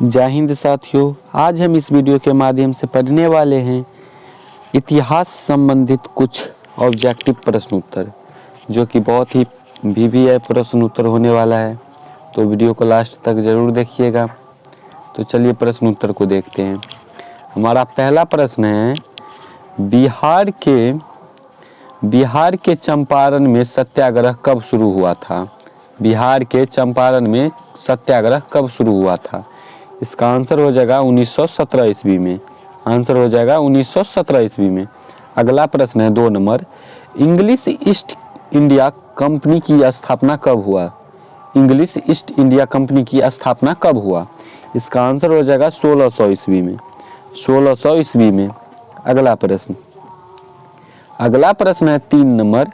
जय हिंद साथियों, आज हम इस वीडियो के माध्यम से पढ़ने वाले हैं इतिहास संबंधित कुछ ऑब्जेक्टिव प्रश्न उत्तर, जो कि बहुत ही वीवीआई प्रश्न उत्तर होने वाला है। तो वीडियो को लास्ट तक ज़रूर देखिएगा। तो चलिए प्रश्न उत्तर को देखते हैं। हमारा पहला प्रश्न है, बिहार के चंपारण में सत्याग्रह कब शुरू हुआ था? बिहार के चंपारण में सत्याग्रह कब शुरू हुआ था? इसका आंसर हो जाएगा 1917 ईस्वी में। आंसर हो जाएगा 1917 ईस्वी में। अगला प्रश्न है 2 number, English east India company की स्थापना कब हुआ? इंग्लिश ईस्ट इंडिया कंपनी की स्थापना कब हुआ? इसका आंसर हो जाएगा 1600 ईस्वी में। 1600 ईस्वी में। अगला प्रश्न है 3 नंबर,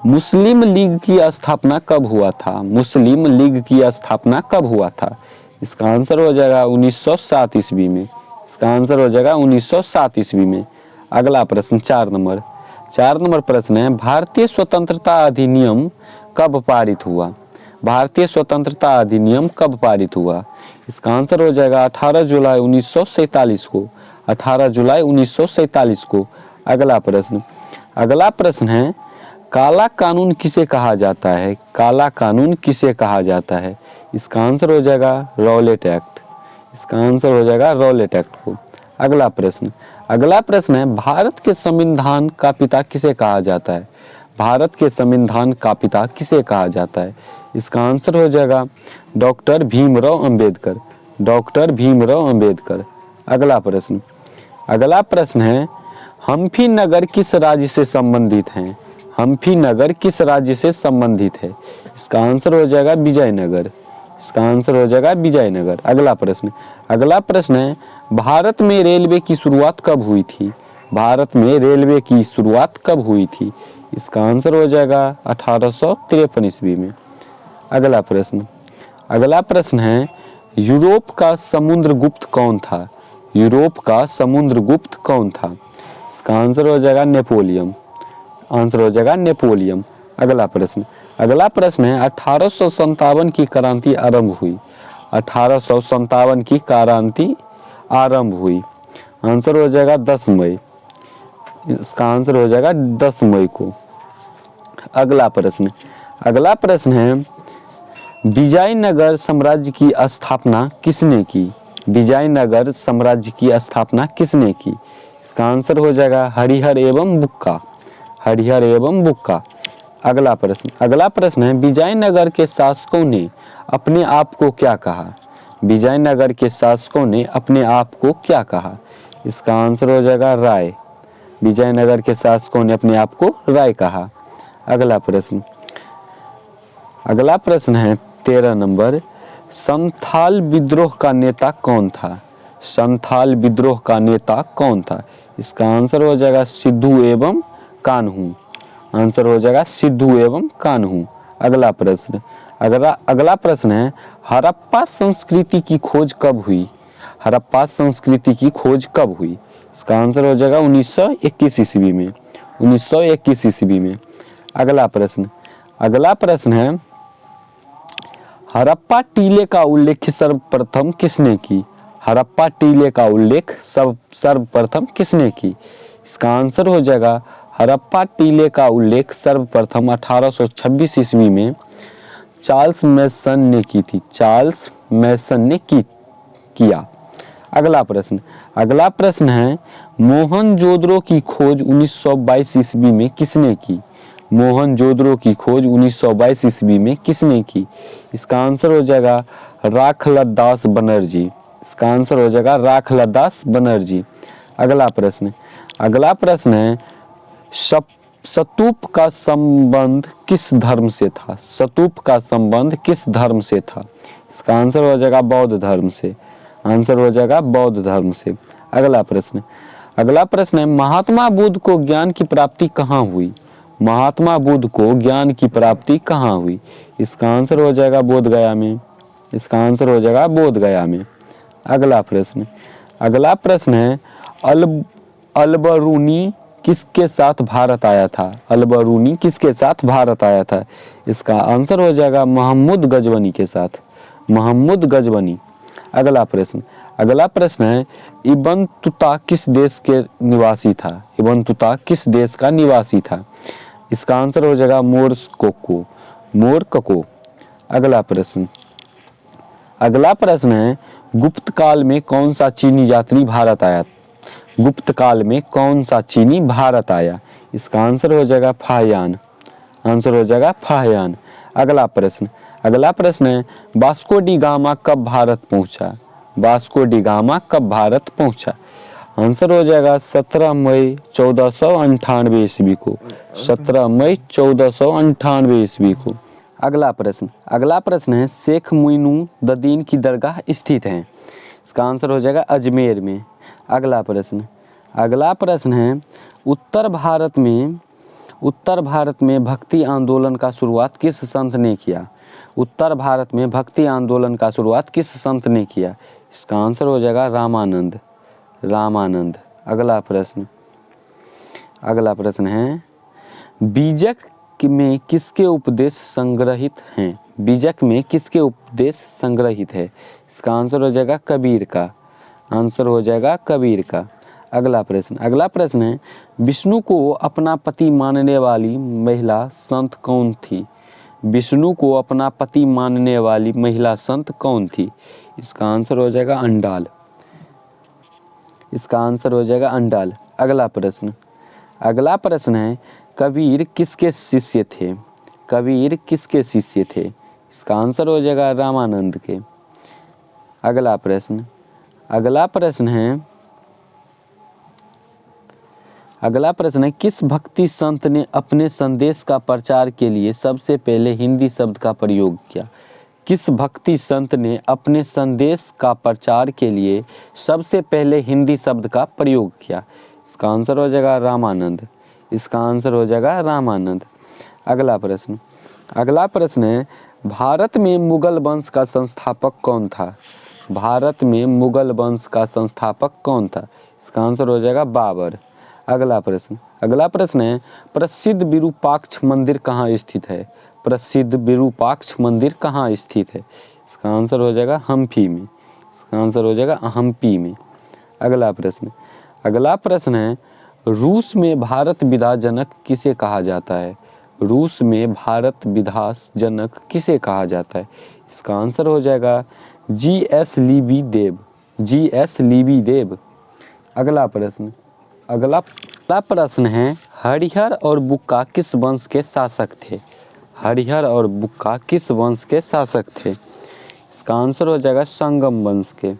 मुस्लिम लीग की स्थापना कब हुआ था? मुस्लिम लीग की स्थापना कब हुआ था? इसका आंसर हो जाएगा 1907 ईस्वी में। इसका आंसर हो जाएगा 1907 ईस्वी में। अगला प्रश्न 4 नंबर प्रश्न है, भारतीय स्वतंत्रता अधिनियम कब पारित हुआ? भारतीय स्वतंत्रता अधिनियम कब पारित हुआ? इसका आंसर हो जाएगा 18 जुलाई 1947 को। 18 जुलाई 1947 को। अगला प्रश्न है, काला कानून किसे कहा जाता है? काला कानून किसे कहा जाता है? इसका आंसर हो जाएगा रॉलेट एक्ट। इसका आंसर हो जाएगा रॉलेट एक्ट को। अगला प्रश्न है, भारत के संविधान का पिता किसे कहा जाता है? भारत के संविधान का पिता किसे कहा जाता है? इसका आंसर हो जाएगा डॉक्टर भीमराव अंबेडकर। डॉक्टर भीमराव अंबेडकर। अगला प्रश्न है, हम्फी नगर किस राज्य से संबंधित हैं? हम्फी नगर किस राज्य से संबंधित है? इसका आंसर हो जाएगा विजयनगर। इसका आंसर हो जाएगा विजयनगर। अगला प्रश्न है, भारत में रेलवे की शुरुआत कब हुई थी? भारत में रेलवे की शुरुआत कब हुई थी? इसका आंसर हो जाएगा 1853 ईस्वी में। अगला प्रश्न है, यूरोप का समुद्रगुप्त कौन था? यूरोप का समुद्रगुप्त कौन था? इसका आंसर हो जाएगा नेपोलियन। आंसर हो जाएगा नेपोलियन। अगला प्रश्न है, 1857 की क्रांति आरंभ हुई। 1857 की क्रांति आरंभ हुई। आंसर हो जाएगा 10 मई। इसका आंसर हो जाएगा 10 मई को। अगला प्रश्न है, विजयनगर साम्राज्य की स्थापना किसने की? विजयनगर साम्राज्य की स्थापना किसने की? इसका आंसर हो जाएगा हरिहर एवं बुक्का। हरिहर एवं बुक्का। अगला प्रश्न है, विजयनगर के शासकों ने अपने आप को क्या कहा? विजयनगर के शासकों ने अपने आप को क्या कहा? इसका आंसर हो जाएगा राय। विजयनगर के शासकों ने अपने आप को राय कहा। अगला प्रश्न है 13 नंबर, संथाल विद्रोह का नेता कौन था? संथाल विद्रोह का नेता कौन था? इसका आंसर हो जाएगा सिद्धू एवं कान्हू। आंसर हो जाएगा सिद्धू एवं कान्हू। अगला प्रश्न है, हड़प्पा संस्कृति की खोज कब हुई? हड़प्पा संस्कृति की खोज कब हुई? इसका आंसर हो जाएगा 1921 ईस्वी में। 1921 ईस्वी में। अगला प्रश्न है, हड़प्पा टीले का उल्लेख सर्वप्रथम किसने की? हड़प्पा टीले का उल्लेख सर्वप्रथम किसने की? इसका आंसर हो जाएगा हड़प्पा टीले का उल्लेख सर्वप्रथम 1826 ईस्वी में चार्ल्स मैसन ने की थी। चार्ल्स मैसन ने किया। अगला प्रश्न है, मोहनजोदड़ो की खोज 1922 ईस्वी में किसने की? मोहनजोदड़ो की खोज 1922 ईस्वी में किसने की? इसका आंसर हो जाएगा राखलदास बनर्जी। इसका आंसर हो जाएगा राखलदास बनर्जी। अगला प्रश्न है, स्तूप का संबंध किस धर्म से था? स्तूप का संबंध किस धर्म से था? इसका आंसर हो जाएगा बौद्ध धर्म से। आंसर हो जाएगा बौद्ध धर्म से। अगला प्रश्न है, महात्मा बुद्ध को ज्ञान की प्राप्ति कहाँ हुई? महात्मा बुद्ध को ज्ञान की प्राप्ति कहाँ हुई? इसका आंसर हो जाएगा बोध गया में। इसका आंसर हो जाएगा बोध गया में। अगला प्रश्न है, अलबरूनी किसके साथ भारत आया था? अलबरूनी किसके साथ भारत आया था? इसका आंसर हो जाएगा मोहम्मद गजनवी के साथ। मोहम्मद गजनवी। अगला प्रश्न है इब्न तुता किस देश के निवासी था? इब्न तुता किस देश का निवासी था? इसका आंसर हो जाएगा मोरक्को। अगला प्रश्न है गुप्त काल में कौन सा चीनी यात्री भारत आया? गुप्त काल में कौन सा चीनी भारत आया? इसका आंसर हो जाएगा फाहियान। अगला प्रश्न है वास्को डी गामा कब भारत पहुंचा? आंसर हो जाएगा 17 मई 1498 ईस्वी को। 17 मई 1498 ईस्वी को। अगला प्रश्न है शेख मुइनुद्दीन की दरगाह स्थित है? इसका आंसर हो जाएगा अजमेर में। अगला प्रश्न है उत्तर भारत में भक्ति आंदोलन का शुरुआत किस संत ने किया? उत्तर भारत में भक्ति आंदोलन का शुरुआत किस संत ने किया? इसका आंसर हो जाएगा रामानंद। अगला प्रश्न है बीजक में किसके उपदेश संग्रहित हैं? बीजक में किसके उपदेश संग्रहित है? इसका आंसर हो जाएगा कबीर का। अगला प्रश्न है विष्णु को अपना पति मानने वाली महिला संत कौन थी? विष्णु को अपना पति मानने वाली महिला संत कौन थी? इसका आंसर हो जाएगा अंडाल। अगला प्रश्न है कबीर किसके शिष्य थे? इसका आंसर हो जाएगा रामानंद के। अगला प्रश्न है किस भक्ति संत ने अपने संदेश का प्रचार के लिए सबसे पहले हिंदी शब्द का प्रयोग किया? किस भक्ति संत ने अपने संदेश का प्रचार के लिए सबसे पहले हिंदी शब्द का प्रयोग किया? इसका आंसर हो जाएगा रामानंद। अगला प्रश्न है भारत में मुगल वंश का संस्थापक कौन था? इसका आंसर हो जाएगा बाबर। अगला प्रश्न है प्रसिद्ध विरूपाक्ष मंदिर कहाँ स्थित है? इसका आंसर हो जाएगा हम्पी में। अगला प्रश्न है रूस में भारत विधा जनक किसे कहा जाता है? इसका आंसर हो जाएगा जी.एस. लीबी देव। अगला प्रश्न है हरिहर और बुक्का किस वंश के शासक थे? इसका आंसर हो जाएगा संगम वंश के।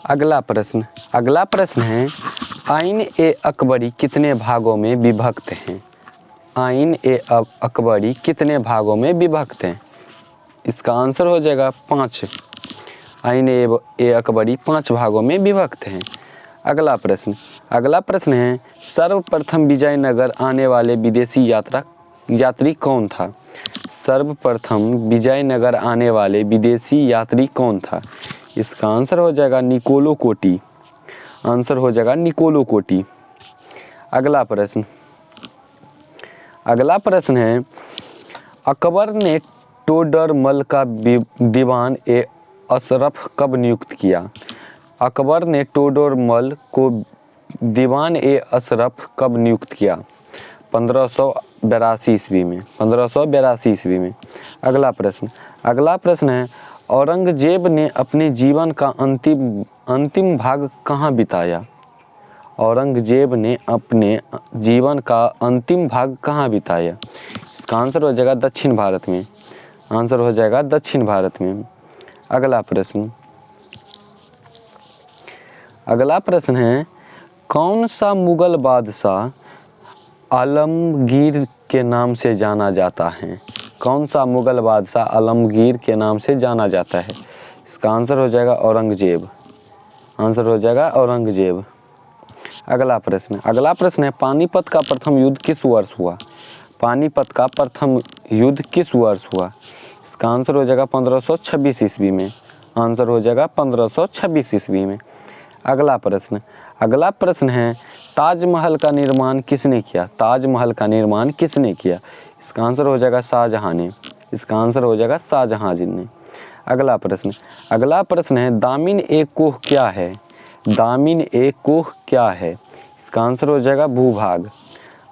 अगला प्रश्न है आइन-ए-अकबरी कितने भागों में विभक्त हैं? इसका आंसर हो जाएगा 5। आइन-ए-अकबरी 5 भागों में विभक्त हैं। अगला प्रश्न है सर्वप्रथम विजयनगर आने वाले विदेशी यात्री कौन था? इसका आंसर हो जाएगा निकोलो कोटी। अगला प्रश्न है अकबर ने टोडरमल का दीवान ए अशरफ कब नियुक्त किया? 1582 ईस्वी में। अगला प्रश्न है औरंगजेब ने अपने जीवन का अंतिम भाग कहाँ बिताया? इसका आंसर हो जाएगा दक्षिण भारत में। अगला प्रश्न है कौन सा मुगल बादशाह आलमगीर के नाम से जाना जाता है? इसका आंसर हो जाएगा औरंगजेब। अगला प्रश्न है पानीपत का प्रथम युद्ध किस वर्ष हुआ? इसका आंसर हो जाएगा 1526 ईस्वी में। अगला प्रश्न है ताजमहल का निर्माण किसने किया? इसका आंसर हो जाएगा शाहजहां ने। इसका आंसर हो जाएगा शाहजहां जी ने। अगला प्रश्न है दामिन ए कोह क्या है? दामिन ए कोह क्या है? इसका आंसर हो जाएगा भूभाग।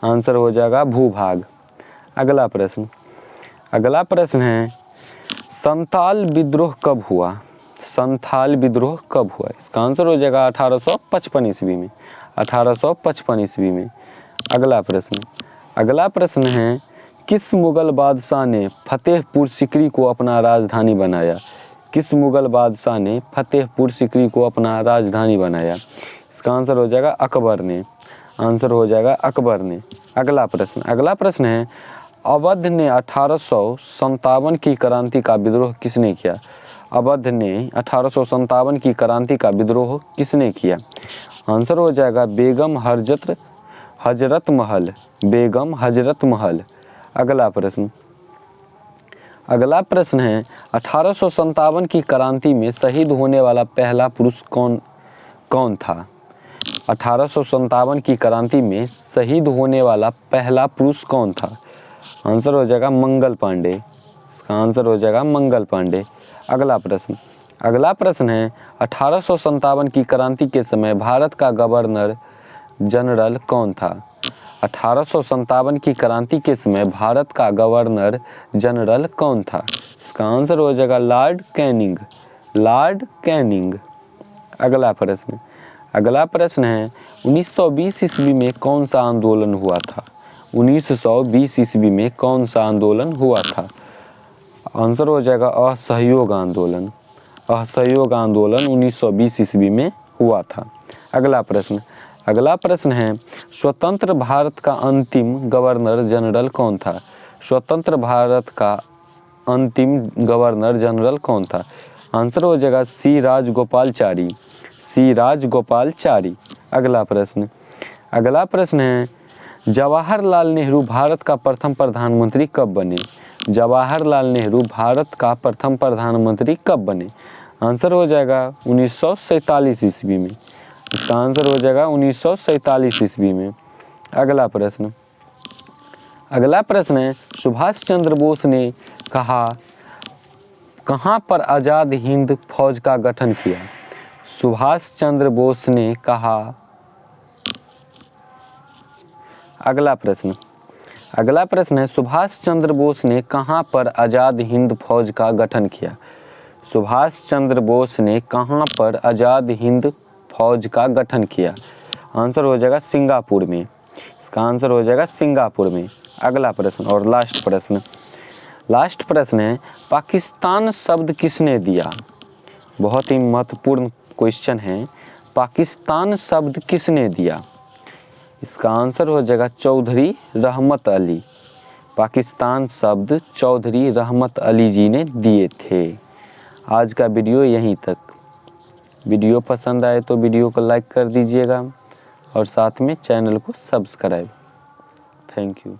आंसर हो जाएगा भूभाग। अगला प्रश्न है संथाल विद्रोह कब हुआ? संथाल विद्रोह कब हुआ? इसका आंसर हो जाएगा 1855 ईस्वी में। 1855 ईस्वी में। अगला प्रश्न है किस मुगल बादशाह ने फतेहपुर सीकरी को अपना राजधानी बनाया? किस मुगल बादशाह ने फतेहपुर सीकरी को अपना राजधानी बनाया? इसका आंसर हो जाएगा अकबर ने। आंसर हो जाएगा अकबर ने। अगला प्रश्न है अवध ने 1857 की क्रांति का विद्रोह किसने किया? अवध ने 1857 की क्रांति का विद्रोह किसने किया? आंसर हो जाएगा बेगम हजरत महल। बेगम हजरत महल। अगला प्रश्न है 1857 की क्रांति में शहीद होने वाला पहला पुरुष कौन था? 1857 की क्रांति में शहीद होने वाला पहला पुरुष कौन था? आंसर हो जाएगा मंगल पांडे। इसका आंसर हो जाएगा मंगल पांडे। अगला प्रश्न है 1857 की क्रांति के समय भारत का गवर्नर जनरल कौन था? 1857 की क्रांति के समय भारत का गवर्नर जनरल कौन था? इसका आंसर हो जाएगा लॉर्ड कैनिंग। Lord Canning. अगला प्रश्न है 1920 ईस्वी में कौन सा आंदोलन हुआ था? 1920 ईस्वी में कौन सा आंदोलन हुआ था? आंसर हो जाएगा असहयोग आंदोलन। असहयोग आंदोलन 1920 ईस्वी में हुआ था। अगला प्रश्न है स्वतंत्र भारत का अंतिम गवर्नर जनरल कौन था? स्वतंत्र भारत का अंतिम गवर्नर जनरल कौन था? आंसर हो जाएगा सी राजगोपालचारी। सी राजगोपालचारी। अगला प्रश्न है जवाहरलाल नेहरू भारत का प्रथम प्रधानमंत्री कब बने? जवाहरलाल नेहरू भारत का प्रथम प्रधानमंत्री कब बने? आंसर हो जाएगा 1947 ईस्वी में। इसका आंसर हो जाएगा 1947 ईस्वी में। अगला प्रश्न है सुभाष चंद्र बोस ने कहाँ पर आज़ाद हिंद फौज का गठन किया? सुभाष चंद्र बोस ने कहा। अगला प्रश्न है सुभाष चंद्र बोस ने कहाँ पर आज़ाद हिंद फौज का गठन किया? सुभाष चंद्र बोस ने कहाँ पर आज़ाद हिंद फौज का गठन किया? आंसर हो जाएगा सिंगापुर में। इसका आंसर हो जाएगा सिंगापुर में। अगला प्रश्न और लास्ट प्रश्न है पाकिस्तान शब्द किसने दिया? बहुत ही महत्वपूर्ण क्वेश्चन है। पाकिस्तान शब्द किसने दिया? इसका आंसर हो जाएगा चौधरी रहमत अली। पाकिस्तान शब्द चौधरी रहमत अली जी ने दिए थे। आज का वीडियो यहीं तक। वीडियो पसंद आए तो वीडियो को लाइक कर दीजिएगा और साथ में चैनल को सब्सक्राइब। Thank you.